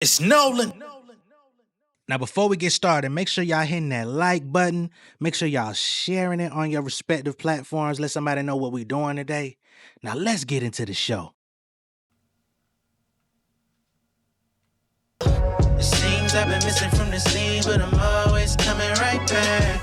It's Nolan. Now, before we get started, make sure y'all hitting that like button. Make sure y'all sharing it on your respective platforms. Let somebody know what we're doing today. Now, let's get into the show. It seems I've been missing from the scene, but I'm always coming right back.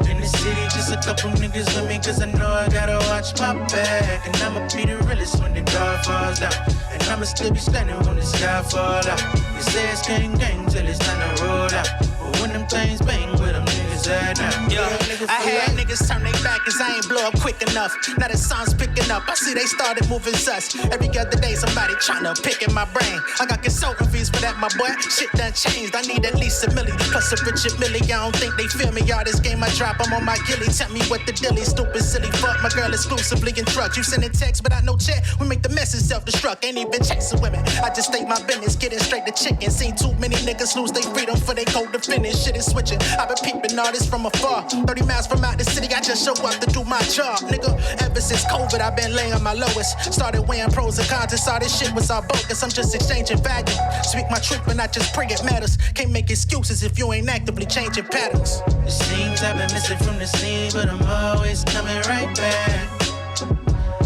In the city, just a couple niggas with me, cause I know I gotta watch my back. And I'ma be the realest when the dog falls down. And I'ma still be standing when the sky fall out. You say it's gang gang till it's time to roll out. But when them things bang with them niggas at now. Yeah, I had niggas turn their back cause I ain't blow up quick enough. Now the song's picking up, I see they started moving sus. Every other day somebody tryna pick in my brain. I got consulting fees for that, my boy. Shit done changed, I need at least $1 million plus a Richard Millie. I don't think they feel me, y'all. This game I drop, I'm on my gilly. Tell me what the deal is, stupid, silly fuck. My girl exclusively in trucks. You sending texts, but I no chat. We make the message self-destruct. Ain't even chasing women. I just state my business, getting straight to chicken. Seen too many niggas lose their freedom for they code to finish. Shit is switching. I've been peeping all this from afar. 30 miles from out the city, I just show up to do my job. Nigga, ever since COVID, I've been laying my lowest. Started weighing pros and cons and saw this shit was all bogus. I'm just exchanging value. Speak my truth and I just pray it matters. Can't make excuses if you ain't actively changing patterns. It seems I've been missing from the scene, but I'm always coming right back.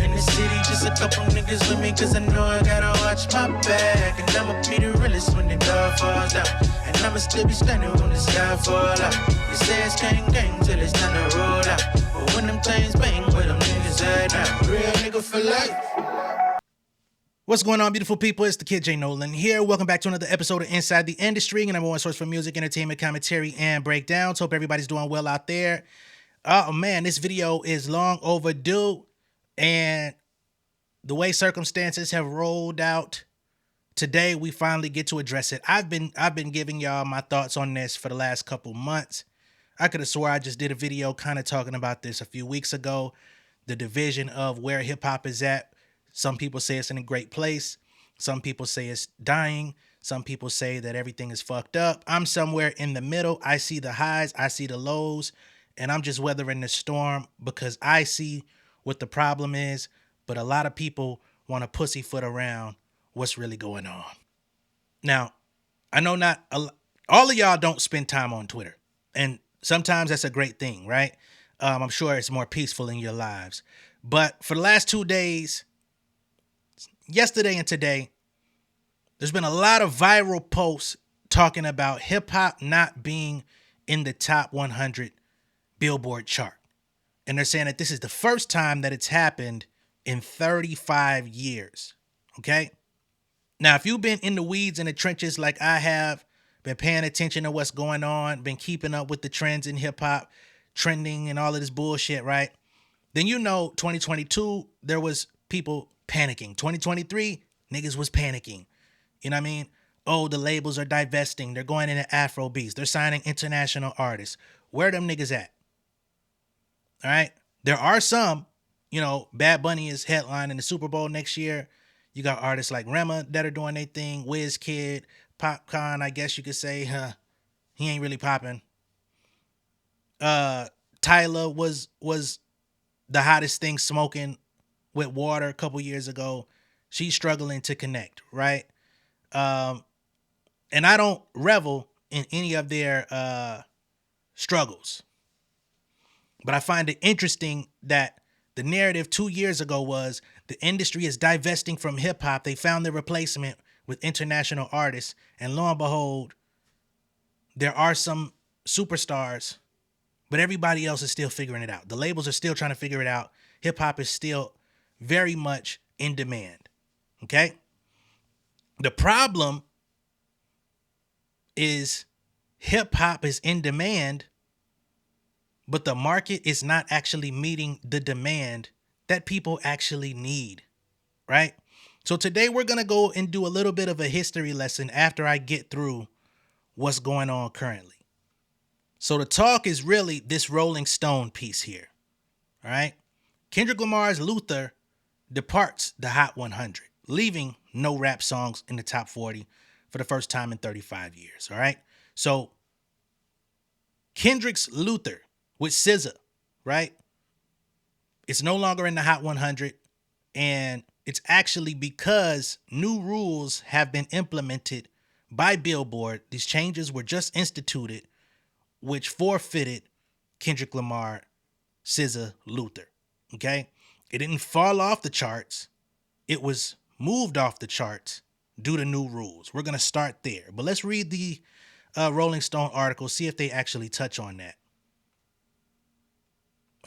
In the city, just a couple niggas with me, cause I know I gotta watch my back. And I'ma be the realest when the dog falls out. And I'ma still be standing when the sky fall out. You say it's gang gang till it's time to roll out. But when them things bang with them niggas at now. Real nigga for life. What's going on, beautiful people? It's the kid J Nolan here. Welcome back to another episode of Inside the Industry, your number one source for music, entertainment, commentary, and breakdowns. Hope everybody's doing well out there. Oh man, this video is long overdue, and the way circumstances have rolled out today, we finally get to address it. I've been giving y'all my thoughts on this for the last couple months. I could have swore I just did a video kind of talking about this a few weeks ago. The division of where hip hop is at. Some people say it's in a great place. Some people say it's dying. Some people say that everything is fucked up. I'm somewhere in the middle. I see the highs, I see the lows, and I'm just weathering the storm because I see what the problem is, but a lot of people want to pussyfoot around what's really going on. Now, I know not all of y'all don't spend time on Twitter, and sometimes that's a great thing, right? I'm sure it's more peaceful in your lives. But for the last 2 days, yesterday and today, there's been a lot of viral posts talking about hip hop not being in the top 100 Billboard chart. And they're saying that this is the first time that it's happened in 35 years. Okay? Now, if you've been in the weeds, in the trenches like I have, been paying attention to what's going on, been keeping up with the trends in hip hop, trending and all of this bullshit, right? Then you know 2022, there was people panicking. 2023, niggas was panicking. You know what I mean? Oh, the labels are divesting. They're going into Afro beats. They're signing international artists. Where them niggas at? All right? There are some, you know, Bad Bunny is headlining the Super Bowl next year. You got artists like Rema that are doing their thing. Wizkid, Popcorn, I guess you could say, he ain't really popping. Tyler was the hottest thing smoking with Water a couple years ago. She's struggling to connect, right? And I don't revel in any of their struggles. But I find it interesting that the narrative 2 years ago was the industry is divesting from hip hop. They found their replacement with international artists. And lo and behold, there are some superstars, but everybody else is still figuring it out. The labels are still trying to figure it out. Hip hop is still very much in demand. Okay? The problem is hip hop is in demand, but the market is not actually meeting the demand that people actually need, right? So today we're going to go and do a little bit of a history lesson after I get through what's going on currently. So the talk is really this Rolling Stone piece here, all right? Kendrick Lamar's Luther departs the Hot 100, leaving no rap songs in the top 40 for the first time in 35 years, all right? So Kendrick's Luther with SZA, right? It's no longer in the Hot 100, and it's actually because new rules have been implemented by Billboard. These changes were just instituted, which forfeited Kendrick Lamar, SZA, Luther. Okay? It didn't fall off the charts. It was moved off the charts due to new rules. We're going to start there. But let's read the Rolling Stone article, see if they actually touch on that.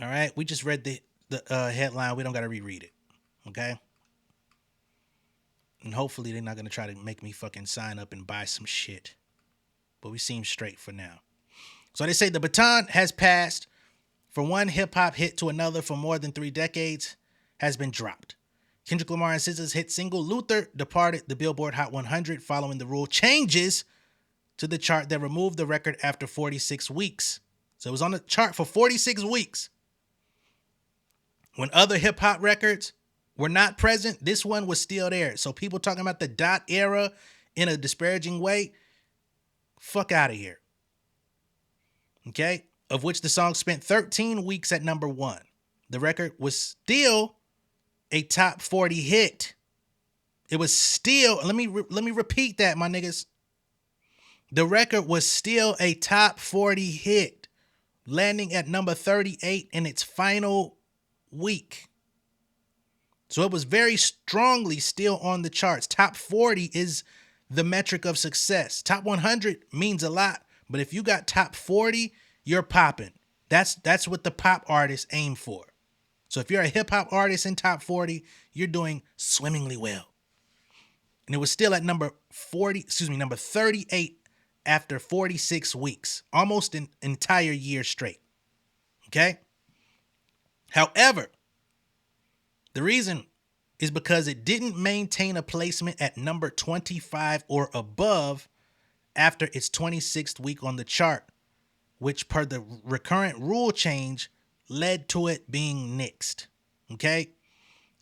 All right? We just read the headline. We don't got to reread it. Okay? And hopefully they're not going to try to make me fucking sign up and buy some shit. But we seem straight for now. So they say the baton has passed from one hip-hop hit to another for more than 3 decades has been dropped. Kendrick Lamar and SZA's hit single Luther departed the Billboard Hot 100 following the rule changes to the chart that removed the record after 46 weeks. So it was on the chart for 46 weeks. When other hip-hop records were not present, this one was still there. So people talking about the dot era in a disparaging way, fuck out of here. Okay? Of which the song spent 13 weeks at number 1. The record was still a top 40 hit. It was still, let me repeat that, my niggas. The record was still a top 40 hit, landing at number 38 in its final week. So it was very strongly still on the charts. Top 40 is the metric of success. Top 100 means a lot, but if you got top 40, you're popping. That's what the pop artists aim for. So if you're a hip hop artist in top 40, you're doing swimmingly well. And it was still at number 38 after 46 weeks, almost an entire year straight. Okay? However, the reason is because it didn't maintain a placement at number 25 or above after its 26th week on the chart, which per the recurrent rule change led to it being nixed. Okay?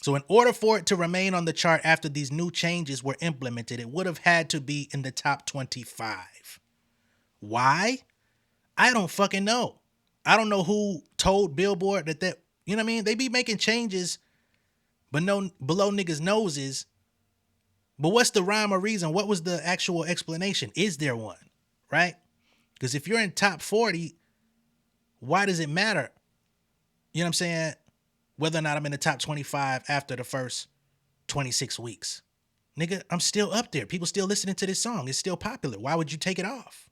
So in order for it to remain on the chart after these new changes were implemented, it would have had to be in the top 25. Why? I don't fucking know. I don't know who told Billboard that, you know what I mean? They be making changes but no below niggas' noses. But what's the rhyme or reason? What was the actual explanation? Is there one? Right? Because if you're in top 40, why does it matter? You know what I'm saying? Whether or not I'm in the top 25 after the first 26 weeks. Nigga, I'm still up there. People still listening to this song. It's still popular. Why would you take it off?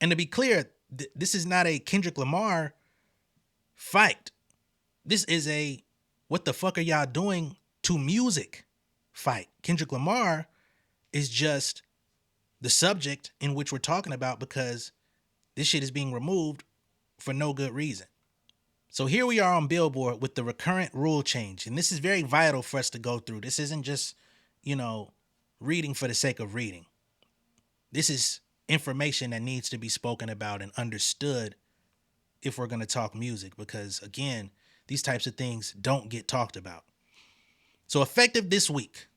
And to be clear, this is not a Kendrick Lamar fight. This is a what the fuck are y'all doing to music fight. Kendrick Lamar is just the subject in which we're talking about because this shit is being removed for no good reason. So here we are on Billboard with the recurrent rule change. And this is very vital for us to go through. This isn't just, reading for the sake of reading. This is information that needs to be spoken about and understood if we're going to talk music. Because again, these types of things don't get talked about. So effective this week,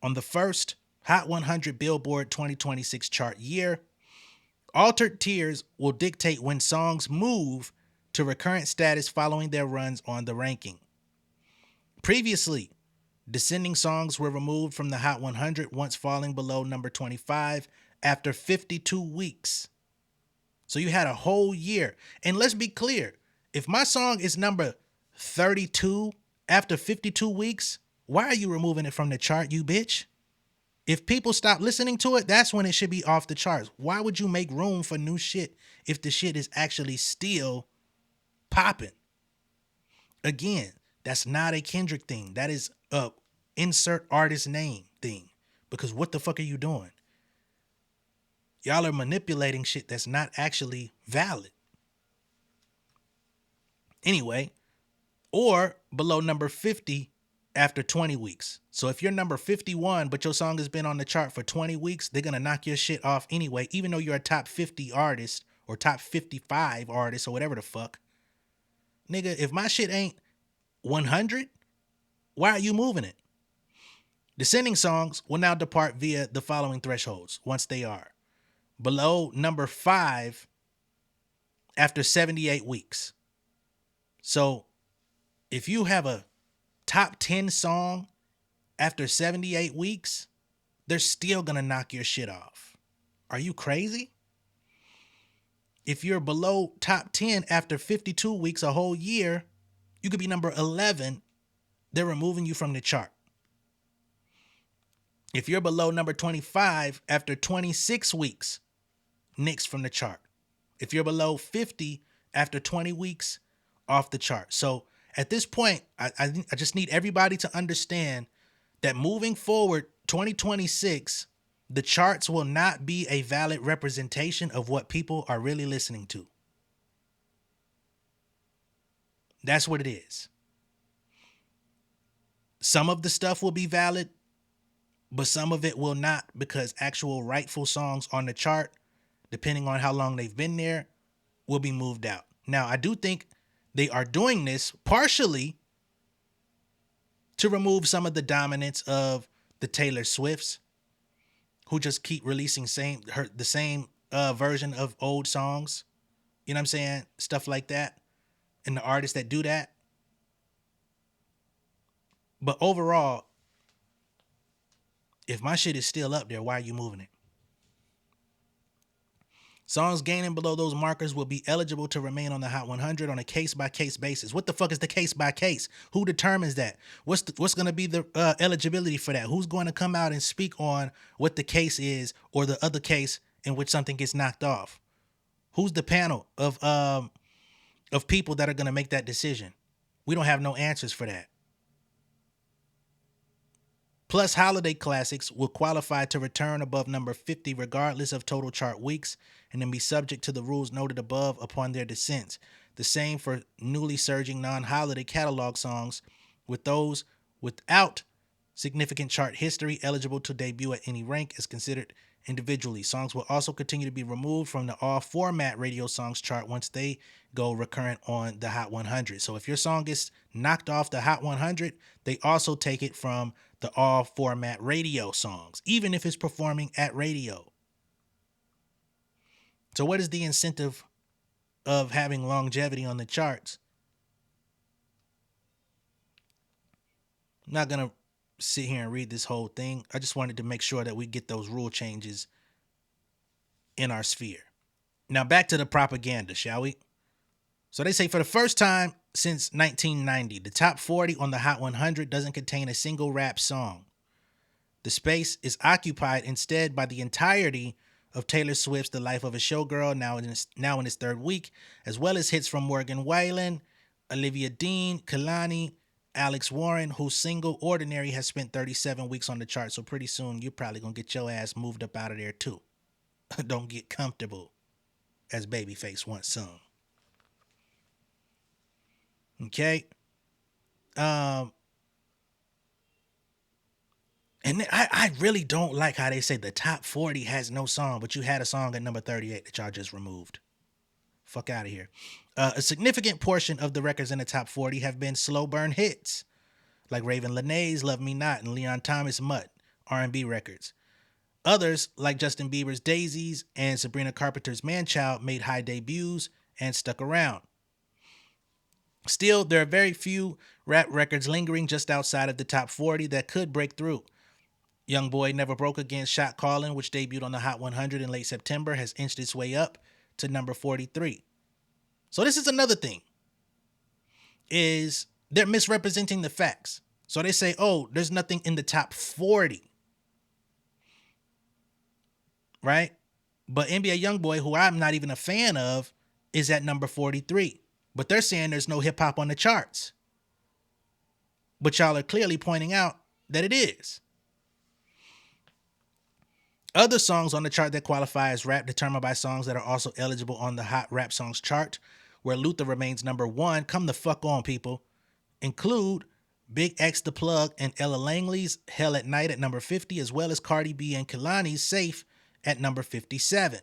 on the first Hot 100 Billboard 2026 chart year, altered tiers will dictate when songs move to recurrent status following their runs on the ranking. Previously, descending songs were removed from the Hot 100 once falling below number 25 after 52 weeks. So you had a whole year. And let's be clear, if my song is number 32 after 52 weeks, why are you removing it from the chart, you bitch? If people stop listening to it, that's when it should be off the charts. Why would you make room for new shit if the shit is actually still popping? Again, that's not a Kendrick thing. That is a insert artist name thing. Because what the fuck are you doing? Y'all are manipulating shit that's not actually valid. Anyway, or below number 50 after 20 weeks. So if you're number 51, but your song has been on the chart for 20 weeks, they're going to knock your shit off anyway, even though you're a top 50 artist or top 55 artist or whatever the fuck. Nigga, if my shit ain't 100, why are you moving it? Descending songs will now depart via the following thresholds once they are below number 5 after 78 weeks. So if you have a top 10 song after 78 weeks, they're still going to knock your shit off. Are you crazy? If you're below top 10 after 52 weeks, a whole year, you could be number 11. They're removing you from the chart. If you're below number 25 after 26 weeks, nixed from the chart. If you're below 50 after 20 weeks, off the chart. So at this point, I just need everybody to understand that moving forward, 2026, the charts will not be a valid representation of what people are really listening to. That's what it is. Some of the stuff will be valid, but some of it will not, because actual rightful songs on the chart, depending on how long they've been there, will be moved out. Now, I do think they are doing this partially to remove some of the dominance of the Taylor Swifts, who just keep releasing the same version of old songs. You know what I'm saying? Stuff like that. And the artists that do that. But overall, if my shit is still up there, why are you moving it? Songs gaining below those markers will be eligible to remain on the Hot 100 on a case-by-case basis. What the fuck is the case-by-case? Who determines that? What's going to be the eligibility for that? Who's going to come out and speak on what the case is, or the other case in which something gets knocked off? Who's the panel of people that are going to make that decision? We don't have no answers for that. Plus, holiday classics will qualify to return above number 50 regardless of total chart weeks, and then be subject to the rules noted above upon their descent. The same for newly surging non-holiday catalog songs, with those without significant chart history eligible to debut at any rank as considered individually. Songs will also continue to be removed from the all-format radio songs chart once they go recurrent on the Hot 100. So if your song gets knocked off the Hot 100, they also take it from the all-format radio songs, even if it's performing at radio. So what is the incentive of having longevity on the charts? I'm not going to sit here and read this whole thing. I just wanted to make sure that we get those rule changes in our sphere. Now back to the propaganda, shall we? So they say for the first time since 1990, the top 40 on the Hot 100 doesn't contain a single rap song. The space is occupied instead by the entirety of Taylor Swift's The Life of a Showgirl, now in its third week, as well as hits from Morgan Wallen, Olivia Dean, Kehlani, Alex Warren, whose single Ordinary has spent 37 weeks on the chart. So pretty soon you're probably going to get your ass moved up out of there too. Don't get comfortable, as Babyface once sung. Okay. And I really don't like how they say the top 40 has no song, but you had a song at number 38 that y'all just removed. Fuck out of here. A significant portion of the records in the top 40 have been slow burn hits, like Raven Lenae's Love Me Not and Leon Thomas' Mutt, R&B records. Others, like Justin Bieber's Daisies and Sabrina Carpenter's Manchild, made high debuts and stuck around. Still, there are very few rap records lingering just outside of the top 40 that could break through. Young Boy Never Broke Again Shot Callin', which debuted on the Hot 100 in late September, has inched its way up to number 43. So this is another thing, is they're misrepresenting the facts. So they say, oh, there's nothing in the top 40. Right? But NBA Youngboy, who I'm not even a fan of, is at number 43. But they're saying there's no hip hop on the charts. But y'all are clearly pointing out that it is. Other songs on the chart that qualify as rap, determined by songs that are also eligible on the Hot Rap Songs chart, where Luther remains number 1, come the fuck on, people, include Big X The Plug and Ella Langley's Hell at Night at number 50, as well as Cardi B and Kehlani's Safe at number 57.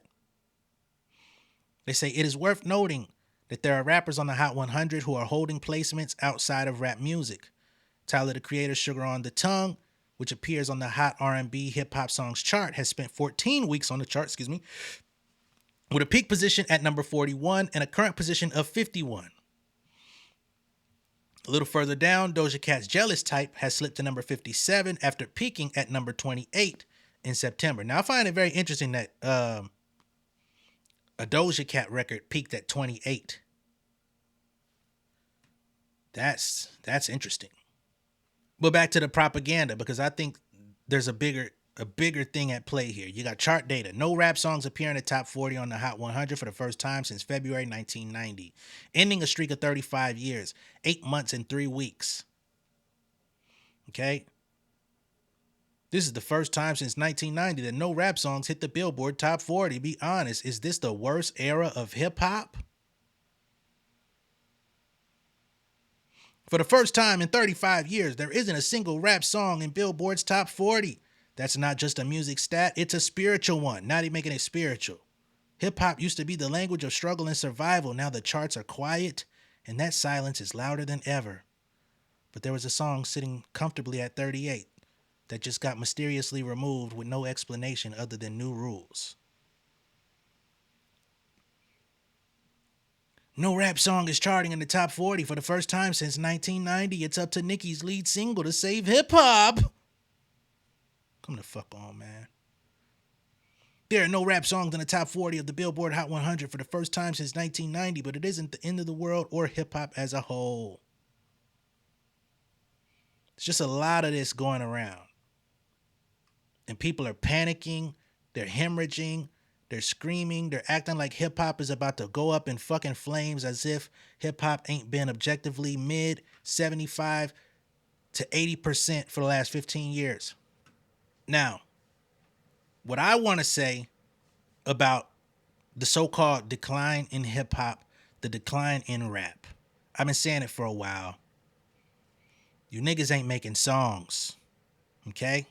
They say it is worth noting that there are rappers on the Hot 100 who are holding placements outside of rap music. Tyler, the Creator, Sugar on the Tongue, which appears on the Hot R&B Hip Hop Songs chart, has spent 14 weeks on the chart, with a peak position at number 41 and a current position of 51. A little further down, Doja Cat's Jealous Type has slipped to number 57 after peaking at number 28 in September. Now I find it very interesting that a Doja Cat record peaked at 28. That's interesting. But back to the propaganda, because I think there's a bigger thing at play here. You got chart data. No rap songs appear in the top 40 on the Hot 100 for the first time since February 1990, ending a streak of 35 years, 8 months and 3 weeks. Okay? This is the first time since 1990 that no rap songs hit the Billboard top 40. Be honest, is this the worst era of hip hop? For the first time in 35 years, there isn't a single rap song in Billboard's top 40. That's not just a music stat, it's a spiritual one. Now they're making it spiritual. Hip hop used to be the language of struggle and survival. Now the charts are quiet, and that silence is louder than ever. But there was a song sitting comfortably at 38 that just got mysteriously removed with no explanation other than new rules. No rap song is charting in the top 40 for the first time since 1990. It's up to Nicki's lead single to save hip hop. Come the fuck on, man. There are no rap songs in the top 40 of the Billboard Hot 100 for the first time since 1990, but it isn't the end of the world or hip hop as a whole. It's just a lot of this going around. And people are panicking, they're hemorrhaging, they're screaming, they're acting like hip hop is about to go up in fucking flames as if hip hop ain't been objectively mid 75 to 80% for the last 15 years. Now, what I want to say about the so-called decline in hip hop, the decline in rap. I've been saying it for a while. You niggas ain't making songs, okay?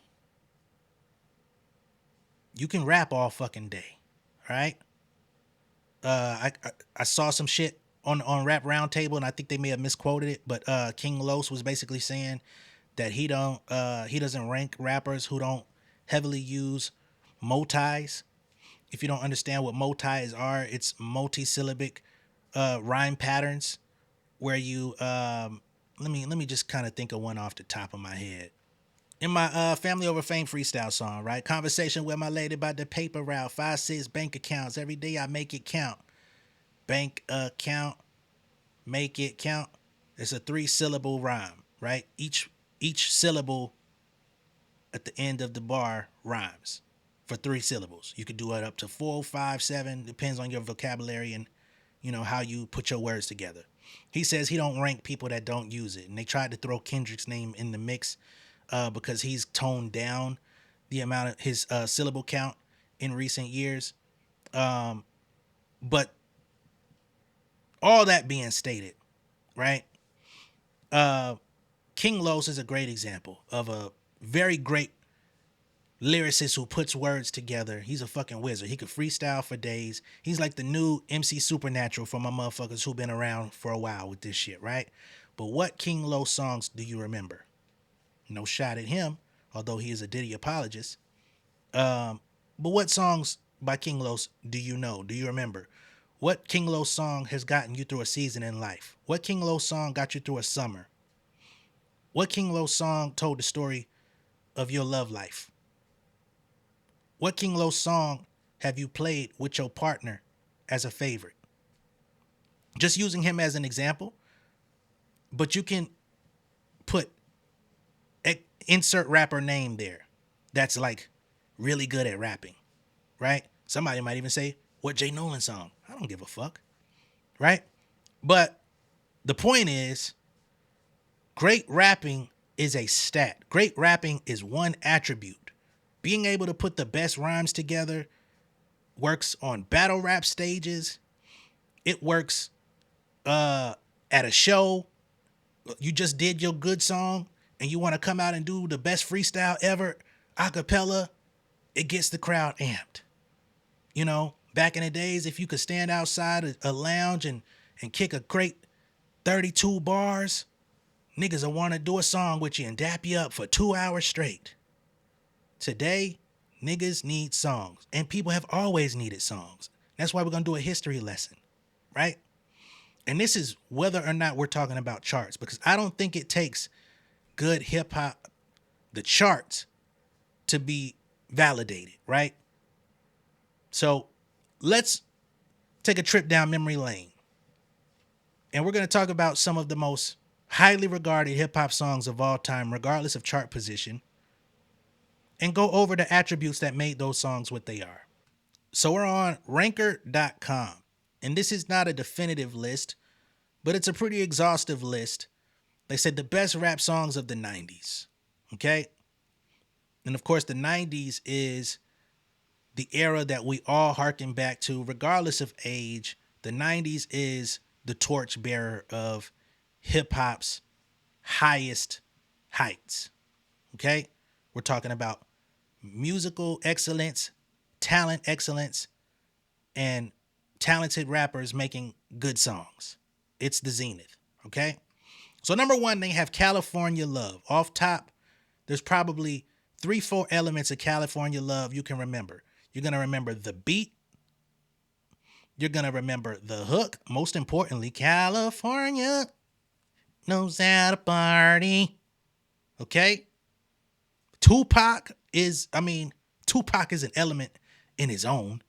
You can rap all fucking day. Right? I saw some shit on Rap Roundtable, and I think they may have misquoted it, but King Los was basically saying that he doesn't rank rappers who don't heavily use motis. If you don't understand what motis are, it's multi-syllabic rhyme patterns where you let me just kind of think of one off the top of my head. In my Family Over Fame freestyle song, right? Conversation with my lady about the paper route. 5-6 bank accounts. Every day I make it count. Bank account. Make it count. It's a 3-syllable rhyme, right? Each syllable at the end of the bar rhymes for 3 syllables. You could do it up to 4, 5, 7. Depends on your vocabulary and, you know, how you put your words together. He says he don't rank people that don't use it. And they tried to throw Kendrick's name in the mix because he's toned down the amount of his syllable count in recent years. But all that being stated, right? King Los is a great example of a very great lyricist who puts words together. He's a fucking wizard. He could freestyle for days. He's like the new MC Supernatural for my motherfuckers who've been around for a while with this shit, right? But what King Los songs do you remember? No shot at him, although he is a Diddy apologist. But what songs by King Los do you know? Do you remember? What King Los song has gotten you through a season in life? What King Los song got you through a summer? What King Los song told the story of your love life? What King Los song have you played with your partner as a favorite? Just using him as an example, but you can put insert rapper name there that's like really good at rapping, right? Somebody might even say, what J Nolan song? I don't give a fuck, right? But the point is, great rapping is a stat. Great rapping is one attribute. Being able to put the best rhymes together works on battle rap stages. It works at a show. You just did your good song and you want to come out and do the best freestyle ever, a cappella, it gets the crowd amped. You know, back in the days, if you could stand outside a lounge and kick a great 32 bars, niggas will want to do a song with you and dap you up for 2 hours straight. Today, niggas need songs, and people have always needed songs. That's why we're going to do a history lesson, right? And this is whether or not we're talking about charts, because I don't think it takes good hip hop, the charts, to be validated, right? So let's take a trip down memory lane. And we're going to talk about some of the most highly regarded hip hop songs of all time, regardless of chart position, and go over the attributes that made those songs what they are. So we're on ranker.com. And this is not a definitive list, but it's a pretty exhaustive list. They said the best rap songs of the 90s. Okay? And of course, the 90s is the era that we all harken back to, regardless of age. The 90s is the torchbearer of hip hop's highest heights. Okay? We're talking about musical excellence, talent excellence, and talented rappers making good songs. It's the zenith. Okay? So number one, they have California Love. Off top, there's probably 3-4 elements of California Love you can remember. You're going to remember the beat. You're going to remember the hook. Most importantly, California knows how to party. Okay? Tupac is an element in his own.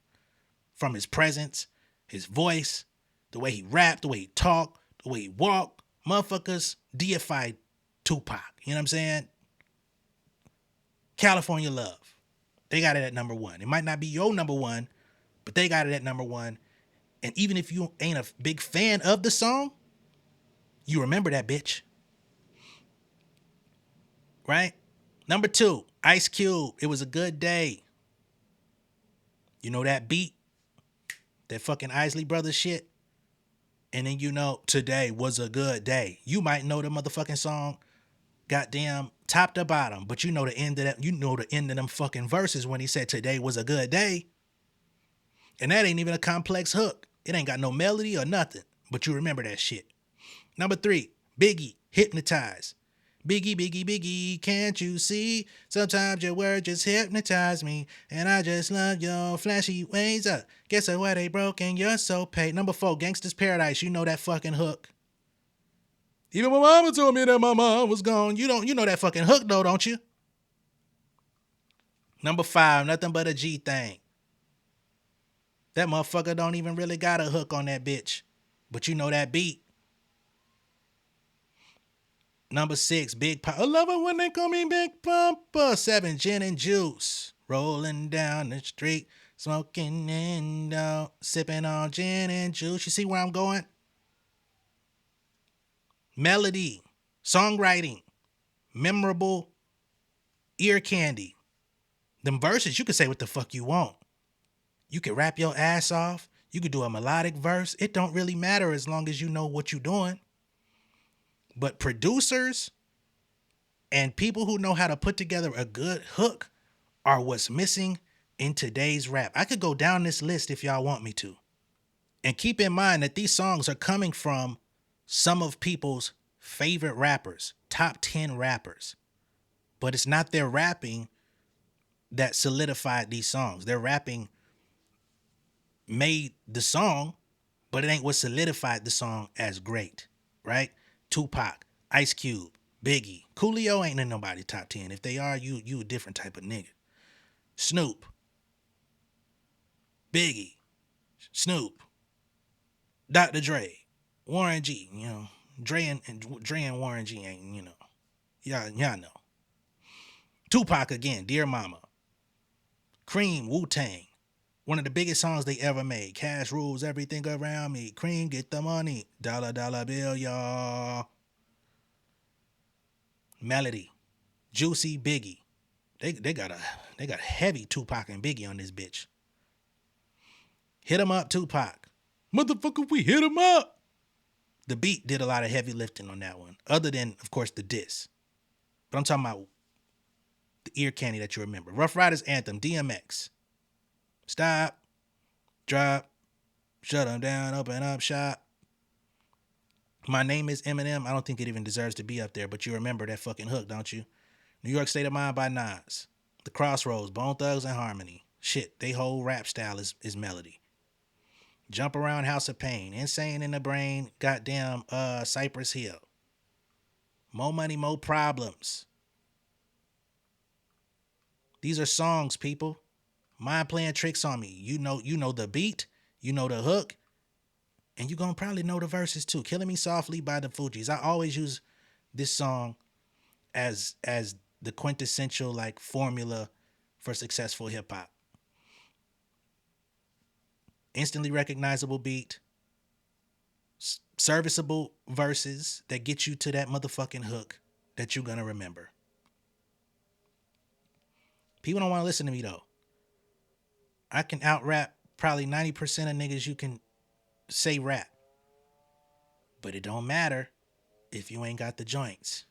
From his presence, his voice, the way he rapped, the way he talked, the way he walked. Motherfuckers deified Tupac. You know what I'm saying? California Love. They got it at number one. It might not be your number one, but they got it at number one. And even if you ain't a big fan of the song, you remember that bitch. Right? Number two, Ice Cube. It was a good day. You know that beat? That fucking Isley Brothers shit? And then you know, today was a good day. You might know the motherfucking song, goddamn, top to bottom, but you know the end of that. You know the end of them fucking verses when he said today was a good day. And that ain't even a complex hook. It ain't got no melody or nothing, but you remember that shit. Number three, Biggie, Hypnotize. Biggie, Biggie, Biggie, can't you see? Sometimes your words just hypnotize me, and I just love your flashy ways. Guess what they broke and you're so paid. Number four, Gangsta's Paradise. You know that fucking hook. Even my mama told me that my mom was gone. You know that fucking hook though, don't you? Number five, Nothing But a G Thing. That motherfucker don't even really got a hook on that bitch, but you know that beat. Number six, Big Pop. I love it when they call me Big Papa. 7, Gin and Juice. Rolling down the street, smoking and sipping on gin and juice. You see where I'm going? Melody, songwriting, memorable, ear candy. Them verses, you can say what the fuck you want. You can rap your ass off. You could do a melodic verse. It don't really matter as long as you know what you're doing. But producers and people who know how to put together a good hook are what's missing in today's rap. I could go down this list if y'all want me to. And keep in mind that these songs are coming from some of people's favorite rappers, top 10 rappers. But it's not their rapping that solidified these songs. Their rapping made the song, but it ain't what solidified the song as great, right? Tupac, Ice Cube, Biggie. Coolio ain't in nobody top 10. If they are, you a different type of nigga. Snoop, Biggie, Snoop, Dr. Dre, Warren G, you know. Dre and Warren G ain't, you know. Y'all know. Tupac again, Dear Mama. Cream, Wu-Tang. One of the biggest songs they ever made. Cash rules everything around me. Cream, get the money. Dollar, dollar bill, y'all. Melody. Juicy, Biggie. They got heavy Tupac and Biggie on this bitch. Hit 'em up, Tupac. Motherfucker, we hit 'em up. The beat did a lot of heavy lifting on that one. Other than, of course, the diss. But I'm talking about the ear candy that you remember. Rough Riders Anthem, DMX. Stop, drop, shut 'em down, open up shop. My Name is Eminem. I don't think it even deserves to be up there, but you remember that fucking hook, don't you? New York State of Mind by Nas. The Crossroads, Bone Thugs and Harmony. Shit, they whole rap style is melody. Jump Around House of Pain. Insane in the Brain. Goddamn Cypress Hill. More Money, More Problems. These are songs, people. Mind playing tricks on me. You know the beat, you know the hook, and you're gonna probably know the verses too. Killing Me Softly by the Fugees. I always use this song as the quintessential like formula for successful hip hop. Instantly recognizable beat, serviceable verses that get you to that motherfucking hook that you're gonna remember. People don't want to listen to me though. I can out rap probably 90% of niggas you can say rap. But it don't matter if you ain't got the joints.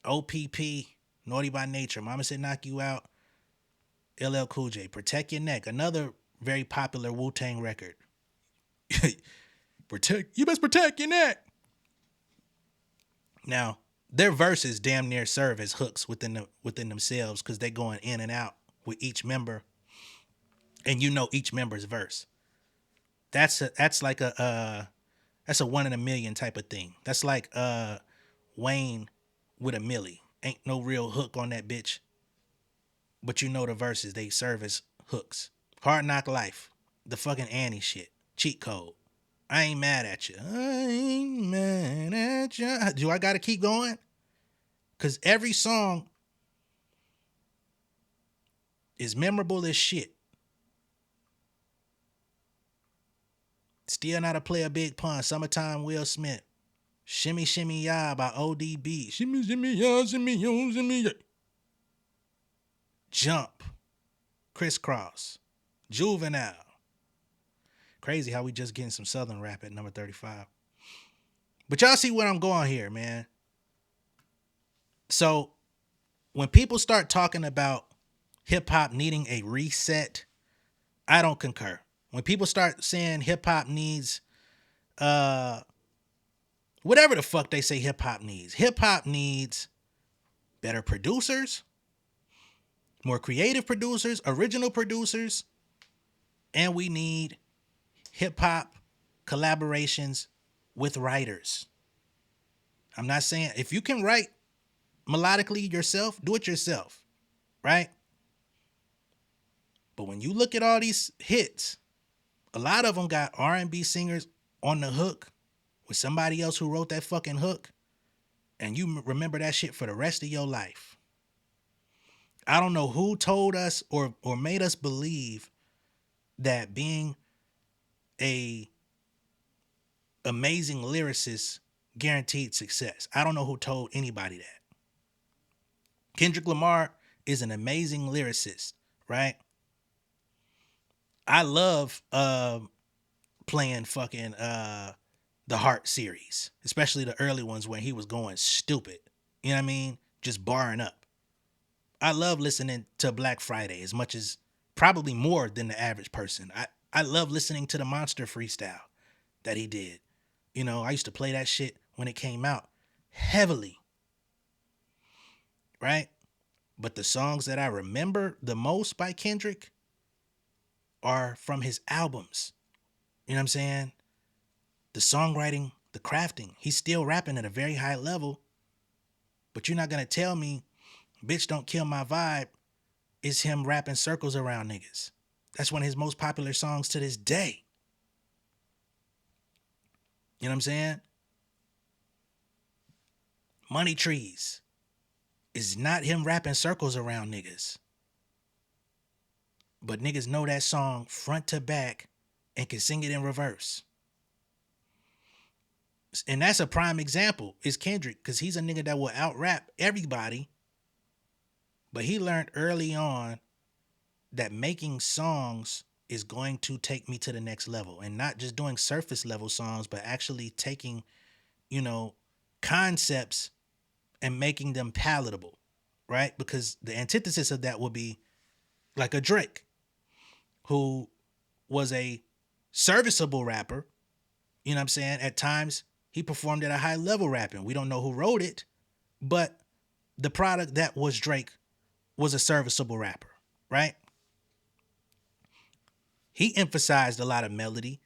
OPP, Naughty by Nature, Mama Said Knock You Out, LL Cool J, Protect Your Neck, another very popular Wu-Tang record. You best protect your neck. Now, their verses damn near serve as hooks within themselves because they're going in and out with each member, and you know each member's verse. That's like a 1 in a million type of thing. That's like Wayne with a Millie. Ain't no real hook on that bitch, but you know the verses, they serve as hooks. Hard Knock Life, the fucking Annie shit, Cheat Code. I ain't mad at you. I ain't mad at you. Do I gotta keep going? Because every song is memorable as shit. Still Not a Player, Big Pun, Summertime, Will Smith. Shimmy Shimmy Ya by ODB. Shimmy Shimmy Ya, Shimmy Yo, Shimmy Ya. Jump, Crisscross, Juvenile. Crazy how we just getting some Southern rap at number 35. But y'all see where I'm going here, man. So when people start talking about hip hop needing a reset, I don't concur. When people start saying hip hop needs whatever the fuck they say hip hop needs better producers, more creative producers, original producers, and we need hip hop collaborations with writers. I'm not saying if you can write melodically yourself, do it yourself, right? But when you look at all these hits, a lot of them got R&B singers on the hook with somebody else who wrote that fucking hook, and you remember that shit for the rest of your life. I don't know who told us or made us believe that being a amazing lyricist guaranteed success. I don't know who told anybody that. Kendrick Lamar is an amazing lyricist, right? I love playing fucking the Heart series, especially the early ones when he was going stupid. You know what I mean? Just barring up. I love listening to Black Friday as much as probably more than the average person. I love listening to the Monster Freestyle that he did. You know, I used to play that shit when it came out heavily. Right? But the songs that I remember the most by Kendrick are from his albums. You know what I'm saying? The songwriting, the crafting. He's still rapping at a very high level. But you're not going to tell me Bitch Don't Kill My Vibe is him rapping circles around niggas. That's one of his most popular songs to this day. You know what I'm saying? Money Trees is not him rapping circles around niggas. But niggas know that song front to back and can sing it in reverse. And that's a prime example is Kendrick, because he's a nigga that will out rap everybody. But he learned early on that making songs is going to take me to the next level, and not just doing surface level songs, but actually taking, you know, concepts and making them palatable, right? Because the antithesis of that would be like a Drake, who was a serviceable rapper. You know what I'm saying? At times he performed at a high level rapping. We don't know who wrote it, but the product that was Drake was a serviceable rapper, right? He emphasized a lot of melody,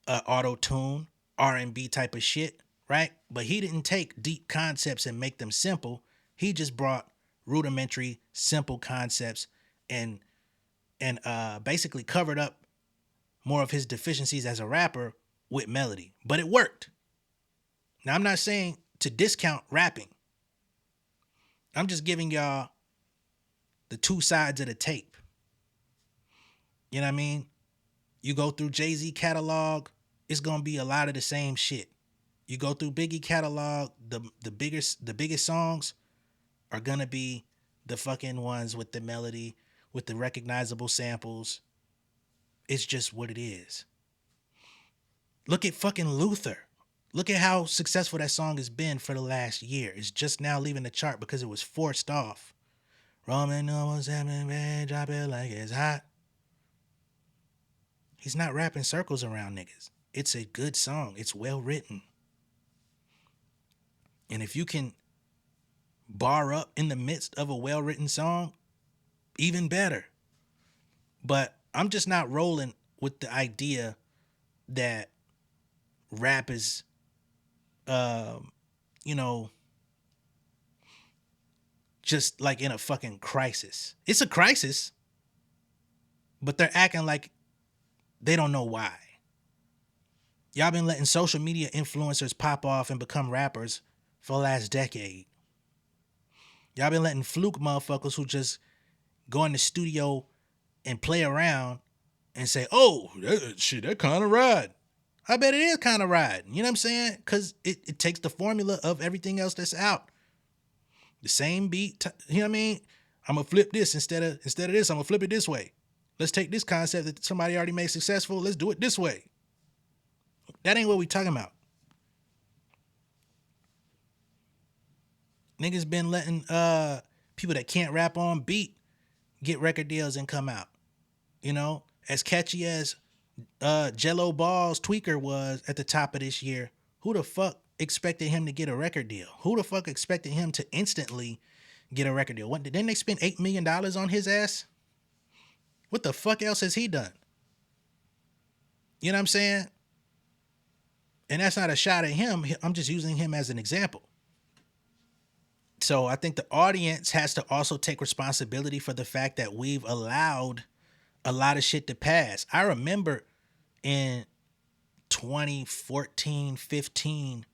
auto-tune, R&B type of shit, right? But he didn't take deep concepts and make them simple. He just brought rudimentary, simple concepts and basically covered up more of his deficiencies as a rapper with melody. But it worked. Now, I'm not saying to discount rapping. I'm just giving y'all the two sides of the tape. You know what I mean? You go through Jay-Z catalog, it's gonna be a lot of the same shit. You go through Biggie catalog, the biggest songs are gonna be the fucking ones with the melody, with the recognizable samples. It's just what it is. Look at fucking Luther. Look at how successful that song has been for the last year. It's just now leaving the chart because it was forced off. Roman almost having bad, drop it like it's hot. He's not rapping circles around niggas. It's a good song. It's well written. And if you can bar up in the midst of a well written song, even better. But I'm just not rolling with the idea that rap is, just like in a fucking crisis. It's a crisis, but they're acting like they don't know why. Y'all been letting social media influencers pop off and become rappers for the last decade. Y'all been letting fluke motherfuckers who just go in the studio and play around and say, oh, that kind of ride. I bet it is kind of riding. You know what I'm saying? Because it takes the formula of everything else that's out. The same beat, you know what I mean? I'm going to flip this instead of this, I'm going to flip it this way. Let's take this concept that somebody already made successful. Let's do it this way. That ain't what we talking about. Niggas been letting people that can't rap on beat get record deals and come out. You know, as catchy as Jello Ball's Tweaker was at the top of this year, who the fuck expected him to get a record deal? Who the fuck expected him to instantly get a record deal? Didn't they spend $8 million on his ass? What the fuck else has he done? You know what I'm saying? And that's not a shot at him. I'm just using him as an example. So I think the audience has to also take responsibility for the fact that we've allowed a lot of shit to pass. I remember in 2014, 15,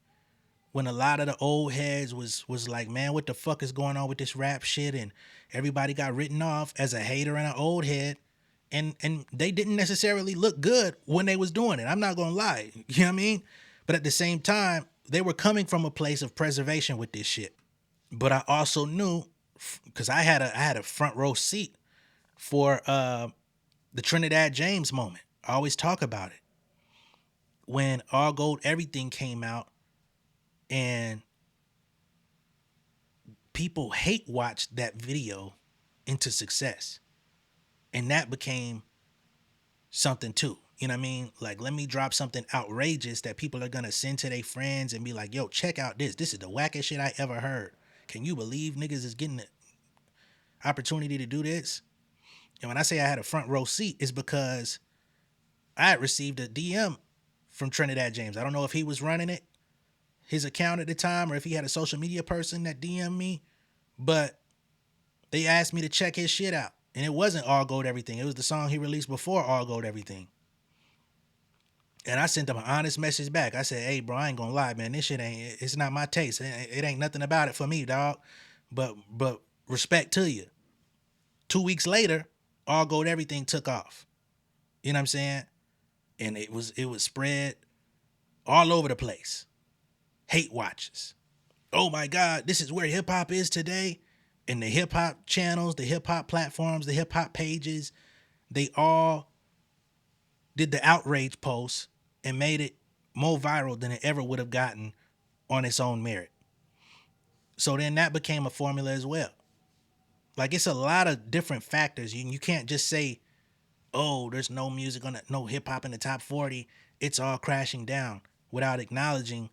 when a lot of the old heads was like, man, what the fuck is going on with this rap shit? And everybody got written off as a hater and an old head. And they didn't necessarily look good when they was doing it. I'm not going to lie. You know what I mean? But at the same time, they were coming from a place of preservation with this shit. But I also knew, because I had a front row seat for the Trinidad James moment. I always talk about it. When All Gold Everything came out and people hate watched that video into success. And that became something too. You know what I mean? Like, let me drop something outrageous that people are going to send to their friends and be like, yo, check out this. This is the wackest shit I ever heard. Can you believe niggas is getting the opportunity to do this? And when I say I had a front row seat, it's because I had received a DM from Trinidad James. I don't know if he was running it, his account at the time, or if he had a social media person that DM'd me, but they asked me to check his shit out. And it wasn't All Gold Everything. It was the song he released before All Gold Everything. And I sent him an honest message back. I said, hey, bro, I ain't gonna lie, man. This shit it's not my taste. It ain't nothing about it for me, dog. But respect to you. 2 weeks later, All Gold Everything took off. You know what I'm saying? And it was spread all over the place. Hate watches. Oh my God, this is where hip hop is today. And the hip hop channels, the hip hop platforms, the hip hop pages, they all did the outrage post and made it more viral than it ever would have gotten on its own merit. So then that became a formula as well. Like, it's a lot of different factors. You can't just say, oh, there's no music no hip hop in the top 40. It's all crashing down, without acknowledging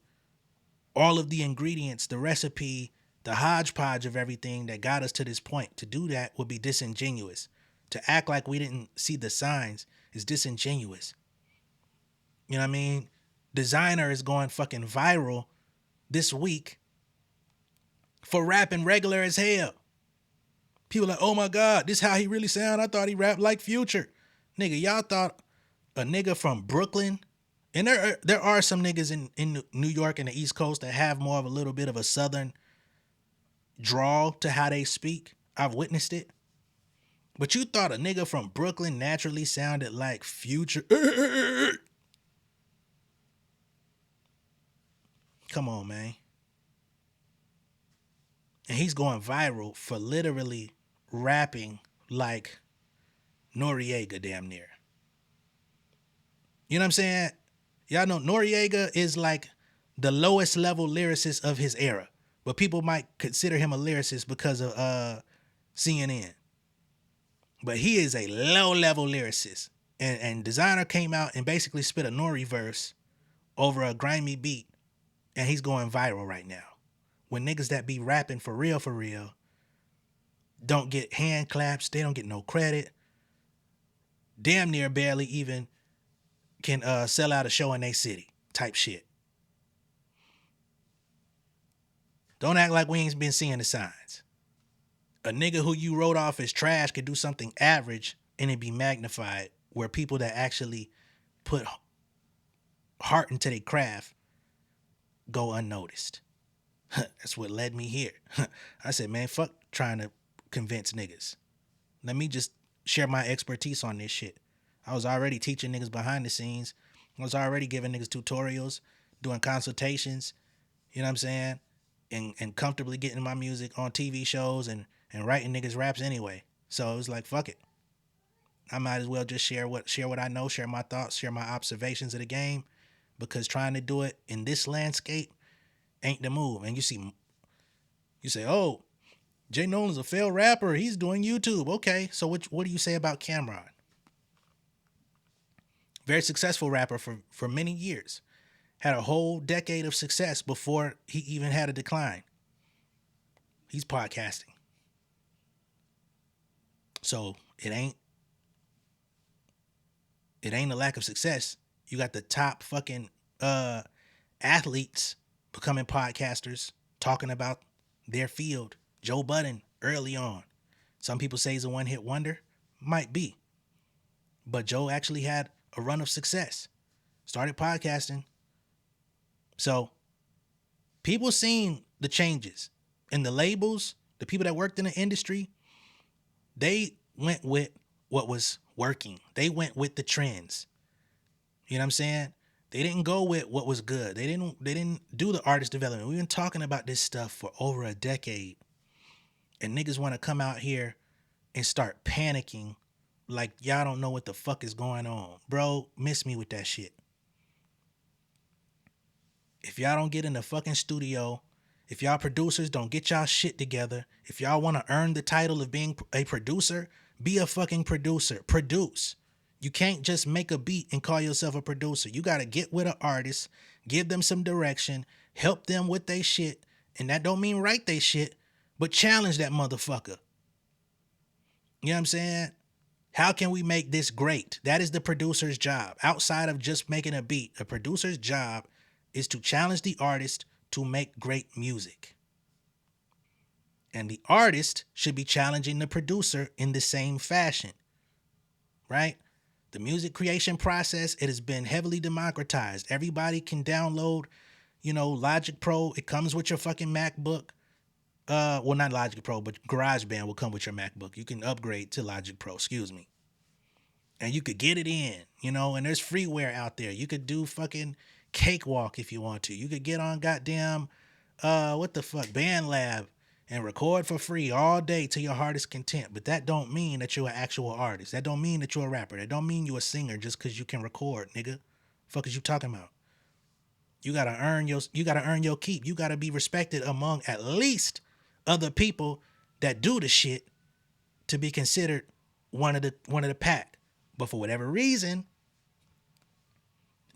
all of the ingredients, the recipe, the hodgepodge of everything that got us to this point. To do that would be disingenuous. To act like we didn't see the signs is disingenuous. You know what I mean? Designer is going fucking viral this week for rapping regular as hell. People like, oh my God, this how he really sound. I thought he rapped like Future. Nigga, y'all thought a nigga from Brooklyn, and there are some niggas in New York and the East Coast that have more of a little bit of a Southern drawl to how they speak. I've witnessed it. But you thought a nigga from Brooklyn naturally sounded like Future? Come on, man. And he's going viral for literally rapping like Noriega damn near. You know what I'm saying? Y'all know Noriega is like the lowest level lyricist of his era. But people might consider him a lyricist because of CNN. But he is a low level lyricist. And Designer came out and basically spit a Nori verse over a grimy beat. And he's going viral right now. When niggas that be rapping for real, don't get hand claps, they don't get no credit. Damn near barely even can sell out a show in their city type shit. Don't act like we ain't been seeing the signs. A nigga who you wrote off as trash could do something average and it be magnified, where people that actually put heart into their craft go unnoticed. That's what led me here. I said, man, fuck trying to convince niggas. Let me just share my expertise on this shit. I was already teaching niggas behind the scenes. I was already giving niggas tutorials, doing consultations, you know what I'm saying? And comfortably getting my music on TV shows and writing niggas raps anyway. So it was like, fuck it. I might as well just share what I know, share my thoughts, share my observations of the game, because trying to do it in this landscape ain't the move. And you say, oh, J Nolan's a failed rapper. He's doing YouTube. Okay, so what do you say about Cameron? Very successful rapper for many years. Had a whole decade of success before he even had a decline. He's podcasting. So it ain't a lack of success. You got the top fucking athletes becoming podcasters, talking about their field. Joe Budden early on. Some people say he's a one-hit wonder. Might be. But Joe actually had a run of success. Started podcasting. So people seen the changes. And the labels, the people that worked in the industry, they went with what was working. They went with the trends. You know what I'm saying? They didn't go with what was good. They didn't do the artist development. We've been talking about this stuff for over a decade. And niggas want to come out here and start panicking like y'all don't know what the fuck is going on. Bro, miss me with that shit. If y'all don't get in the fucking studio, if y'all producers don't get y'all shit together, if y'all want to earn the title of being a producer, be a fucking producer. Produce. You can't just make a beat and call yourself a producer. You got to get with an artist, give them some direction, help them with their shit. And that don't mean write their shit, but challenge that motherfucker. You know what I'm saying? How can we make this great? That is the producer's job. Outside of just making a beat, a producer's job is to challenge the artist to make great music. And the artist should be challenging the producer in the same fashion, right? The music creation process, it has been heavily democratized. Everybody can download, Logic Pro. It comes with your fucking MacBook. Well, not Logic Pro, but GarageBand will come with your MacBook. You can upgrade to Logic Pro, and you could get it in, and there's freeware out there. You could do fucking Cakewalk if you want to. You could get on goddamn, BandLab and record for free all day to your heart's content. But that don't mean that you're an actual artist. That don't mean that you're a rapper. That don't mean you're a singer just because you can record, nigga. Fuck is you talking about? You gotta earn your keep. You gotta be respected among at least other people that do the shit to be considered one of the pack. But for whatever reason,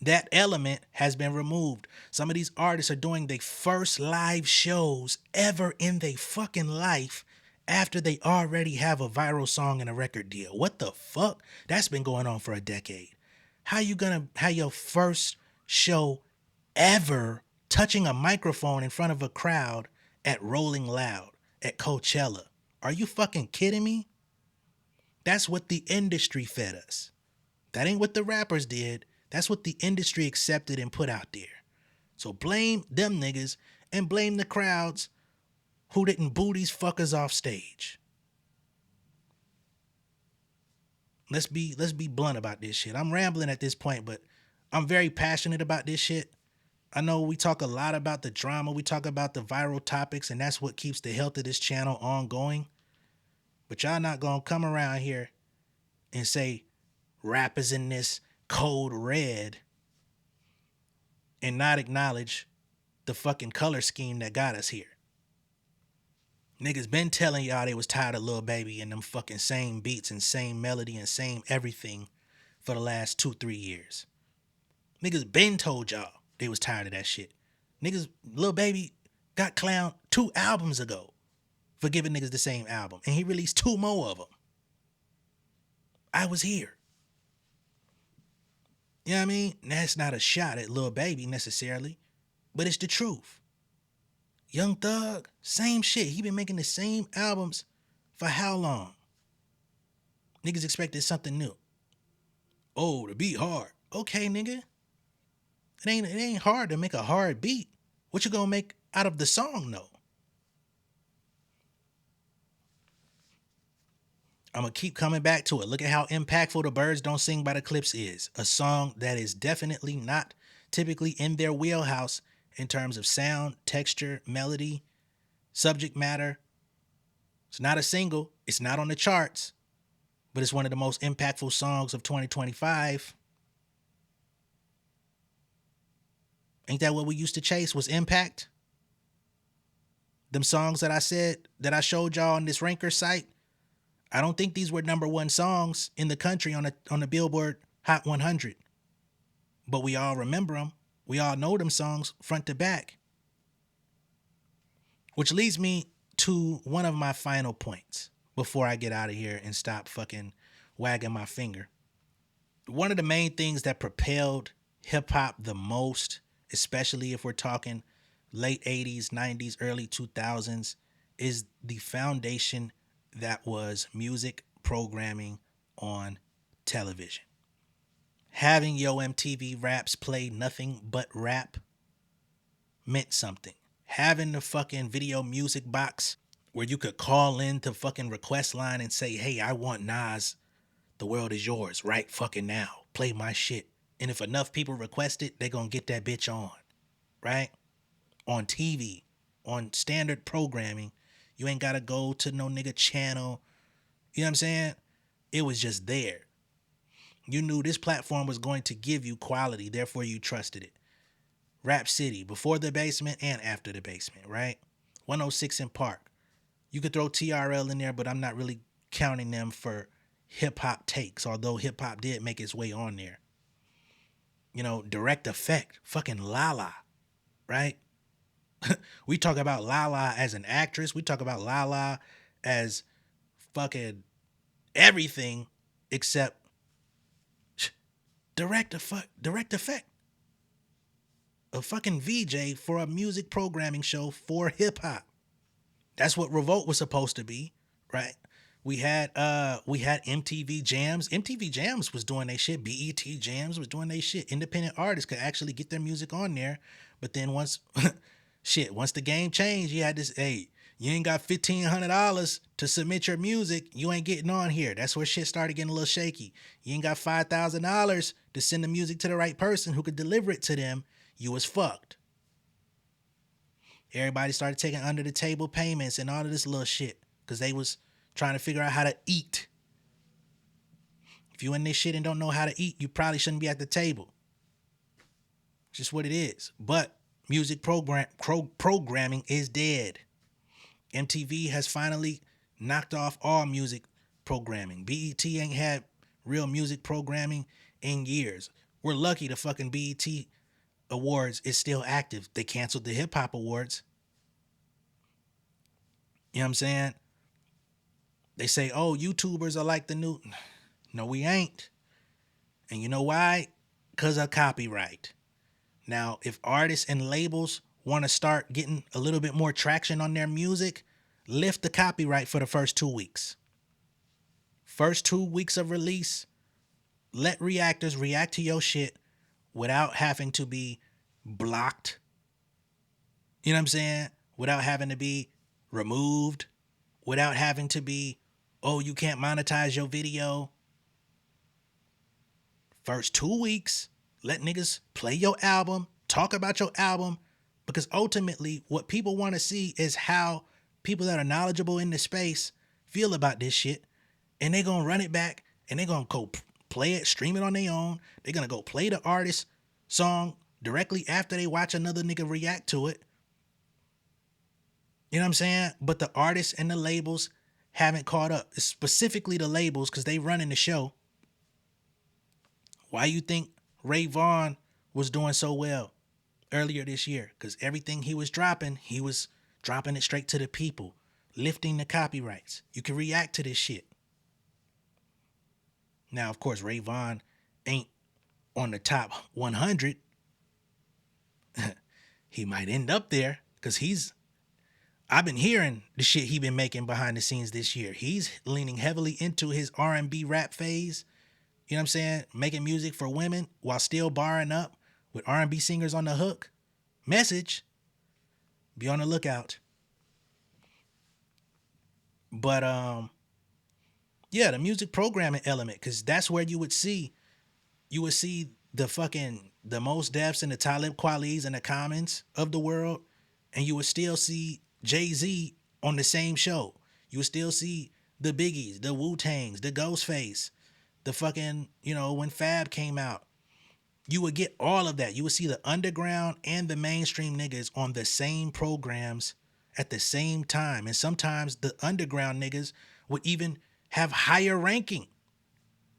that element has been removed. Some of these artists are doing their first live shows ever in their fucking life after they already have a viral song and a record deal. What the fuck? That's been going on for a decade. How you gonna have your first show ever touching a microphone in front of a crowd at Rolling Loud, at Coachella, Are you fucking kidding me? That's what the industry fed us. That ain't what the rappers did. That's what the industry accepted and put out there. So blame them niggas and blame the crowds who didn't boo these fuckers off stage. Let's be blunt about this shit. I'm rambling at this point, but I'm very passionate about this shit. I know we talk a lot about the drama, we talk about the viral topics, and that's what keeps the health of this channel ongoing. But y'all not gonna come around here and say rap is in this code red and not acknowledge the fucking color scheme that got us here. Niggas been telling y'all they was tired of Lil Baby and them fucking same beats and same melody and same everything for the last 2-3 years. Niggas been told y'all they was tired of that shit. Niggas, Lil Baby got clowned 2 albums ago for giving niggas the same album, and he released 2 more of them. I was here. You know what I mean? That's not a shot at Lil Baby necessarily, but it's the truth. Young Thug, same shit. He been making the same albums for how long? Niggas expected something new. Oh, the beat hard. Okay, nigga. It ain't hard to make a hard beat. What you gonna make out of the song, though? I'm gonna keep coming back to it. Look at how impactful The Birds Don't Sing by the Clips is. A song that is definitely not typically in their wheelhouse in terms of sound, texture, melody, subject matter. It's not a single. It's not on the charts. But it's one of the most impactful songs of 2025. Ain't that what we used to chase, was impact? Them songs that I said, that I showed y'all on this ranker site, I don't think these were #1 songs in the country on the Billboard Hot 100. But we all remember them. We all know them songs front to back. Which leads me to one of my final points before I get out of here and stop fucking wagging my finger. One of the main things that propelled hip-hop the most, especially if we're talking late 80s, 90s, early 2000s, is the foundation that was music programming on television. Having Yo MTV Raps play nothing but rap meant something. Having the fucking video music box where you could call in to fucking request line and say, hey, I want Nas, The World Is Yours right fucking now. Play my shit. And if enough people request it, they gonna get that bitch on, right? On TV, on standard programming. You ain't gotta go to no nigga channel. You know what I'm saying? It was just there. You knew this platform was going to give you quality, therefore you trusted it. Rap City, before the basement and after the basement, right? 106 in Park. You could throw TRL in there, but I'm not really counting them for hip-hop takes, although hip-hop did make its way on there. You know, Direct Effect, fucking Lala, right? We talk about Lala as an actress. We talk about Lala as fucking everything except direct effect. A fucking VJ for a music programming show for hip hop. That's what Revolt was supposed to be, right? We had MTV Jams. MTV Jams was doing their shit. BET Jams was doing their shit. Independent artists could actually get their music on there. But then once the game changed, you had this, hey, you ain't got $1,500 to submit your music, you ain't getting on here. That's where shit started getting a little shaky. You ain't got $5,000 to send the music to the right person who could deliver it to them, you was fucked. Everybody started taking under the table payments and all of this little shit because they was trying to figure out how to eat. If you in this shit and don't know how to eat, you probably shouldn't be at the table. It's just what it is. But music programming is dead. MTV has finally knocked off all music programming. BET ain't had real music programming in years. We're lucky the fucking BET Awards is still active. They canceled the Hip Hop Awards. You know what I'm saying? They say, oh, YouTubers are like the new... No, we ain't. And you know why? Because of copyright. Now, if artists and labels want to start getting a little bit more traction on their music, lift the copyright for the first 2 weeks. First 2 weeks of release, let reactors react to your shit without having to be blocked. You know what I'm saying? Without having to be removed. Without having to be, oh, you can't monetize your video. First 2 weeks, let niggas play your album, talk about your album, because ultimately what people want to see is how people that are knowledgeable in the space feel about this shit, and they're going to run it back, and they're going to go play it, stream it on their own. They're going to go play the artist song directly after they watch another nigga react to it. You know what I'm saying? But the artists and the labels haven't caught up, specifically the labels, because they running the show. Why you think Ray Vaughn was doing so well earlier this year? Because everything he was dropping it straight to the people, lifting the copyrights. You can react to this shit. Now, of course, Ray Vaughn ain't on the top 100. He might end up there because I've been hearing the shit he been making behind the scenes this year. He's leaning heavily into his R&B rap phase. You know what I'm saying? Making music for women while still barring up with R&B singers on the hook. Message. Be on the lookout. But yeah, the music programming element, because that's where you would see the most Defs and the Talib Kweli's and the Commons of the world, and you would still see Jay-Z on the same show. You would still see the Biggies, the Wu-Tangs, the Ghostface, the fucking, when Fab came out. You would get all of that. You would see the underground and the mainstream niggas on the same programs at the same time. And sometimes the underground niggas would even have higher ranking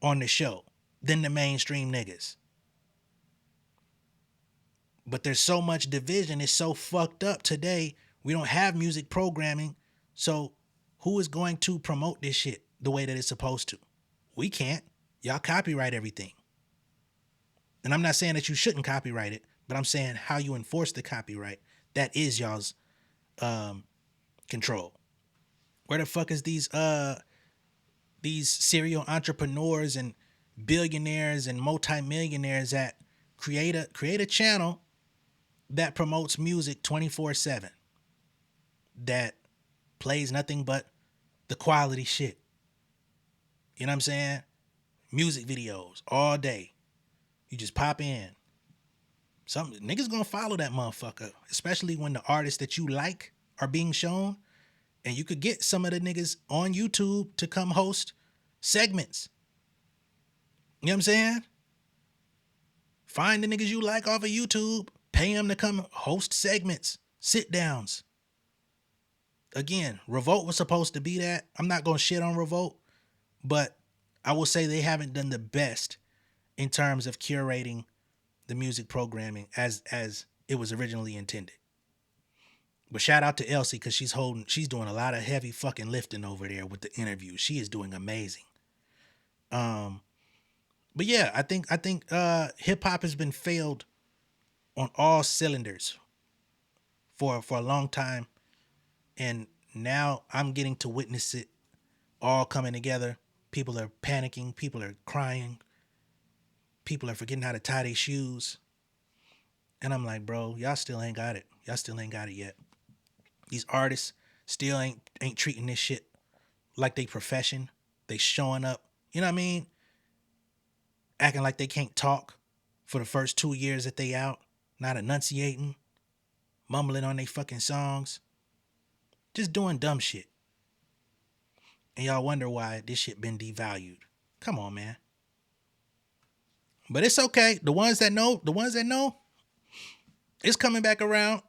on the show than the mainstream niggas. But there's so much division. It's so fucked up today. We don't have music programming. So who is going to promote this shit the way that it's supposed to? We can't. Y'all copyright everything. And I'm not saying that you shouldn't copyright it, but I'm saying how you enforce the copyright. That is y'all's control. Where the fuck is these serial entrepreneurs and billionaires and multimillionaires at? Create a channel that promotes music 24/7, that plays nothing but the quality shit. You know what I'm saying? Music videos all day. You just pop in. Some niggas gonna follow that motherfucker, especially when the artists that you like are being shown. And you could get some of the niggas on YouTube to come host segments. You know what I'm saying? Find the niggas you like off of YouTube, pay them to come host segments, sit downs. Again, Revolt was supposed to be that. I'm not going to shit on Revolt, but I will say they haven't done the best in terms of curating the music programming as it was originally intended. But shout out to Elsie, because she's doing a lot of heavy fucking lifting over there with the interviews. She is doing amazing. But yeah, I think hip hop has been failed on all cylinders for a long time, and now I'm getting to witness it all coming together. People are panicking, people are crying, people are forgetting how to tie their shoes, and I'm like, bro, y'all still ain't got it. Y'all still ain't got it yet. These artists still ain't treating this shit like they profession. They showing up, you know what I mean? Acting like they can't talk for the first 2 years that they out, not enunciating, mumbling on their fucking songs, just doing dumb shit. And y'all wonder why this shit been devalued. Come on, man. But it's okay. The ones that know, it's coming back around.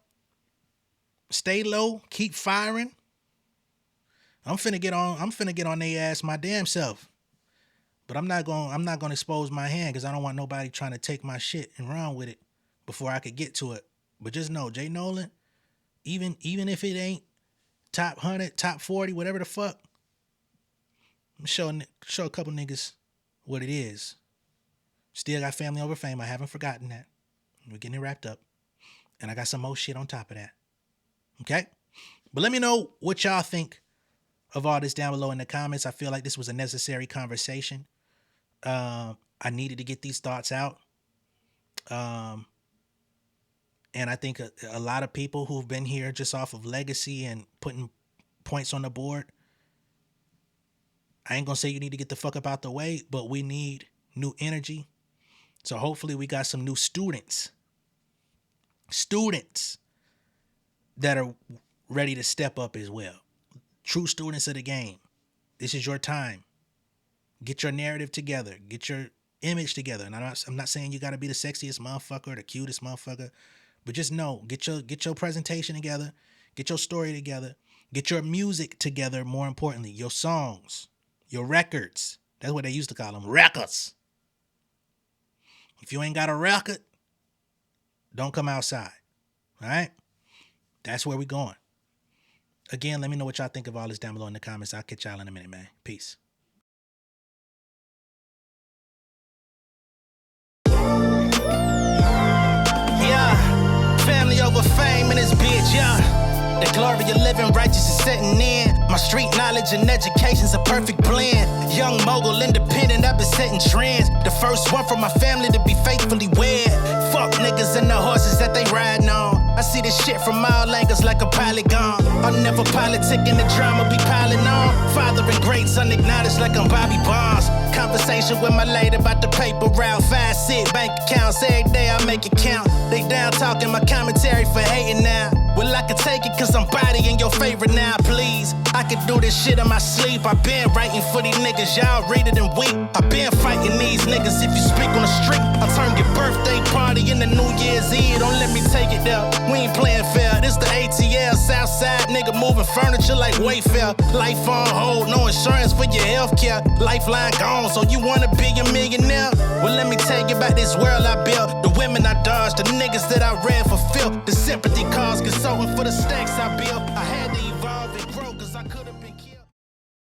Stay low, keep firing. I'm finna get on their ass my damn self. But I'm not gonna expose my hand, because I don't want nobody trying to take my shit and run with it before I could get to it. But just know, J Nolan, even if it ain't top 100, top 40, whatever the fuck, I'm show a couple niggas what it is. Still got family over fame. I haven't forgotten that. We're getting it wrapped up. And I got some more shit on top of that. Okay? But let me know what y'all think of all this down below in the comments. I feel like this was a necessary conversation. I needed to get these thoughts out. And I think a lot of people who've been here just off of legacy and putting points on the board, I ain't gonna say you need to get the fuck up out the way, but we need new energy. So hopefully we got some new students that are ready to step up as well. True students of the game. This is your time. Get your narrative together. Get your image together. And I'm not saying you got to be the sexiest motherfucker or the cutest motherfucker, but just know, get your presentation together. Get your story together. Get your music together, more importantly. Your songs. Your records. That's what they used to call them. Records. If you ain't got a record, don't come outside. All right? That's where we going. Again, let me know what y'all think of all this down below in the comments. I'll catch y'all in a minute, man. Peace. Yeah, family over fame in this bitch, yeah. The glory of living righteous is setting in. My street knowledge and education's a perfect blend. Young mogul, independent, I've been setting trends. The first one from my family to be faithfully wed. Fuck niggas and the horses that they riding on. I see this shit from all angles like a polygon. I'm never politicking, the drama be piling on. Father and great son acknowledged like I'm Bobby Bonds. Conversation with my lady about the paper route. 5 sit bank accounts, every day I make it count. They down talking my commentary for hating now. Well, I can take it cause I'm bodying your favorite now, please. I can do this shit in my sleep. I been writing for these niggas, y'all read it and weep. I been fighting these niggas if you speak on the street. I turn your birthday party into New Year's Eve. Don't let me take it there. We ain't playing fair. This the ATL, Southside nigga moving furniture like Wayfair. Life on hold, no insurance for your healthcare. Lifeline gone, so you wanna be a millionaire? Well, let me tell you about this world I built. The women I dodged, the niggas that I read.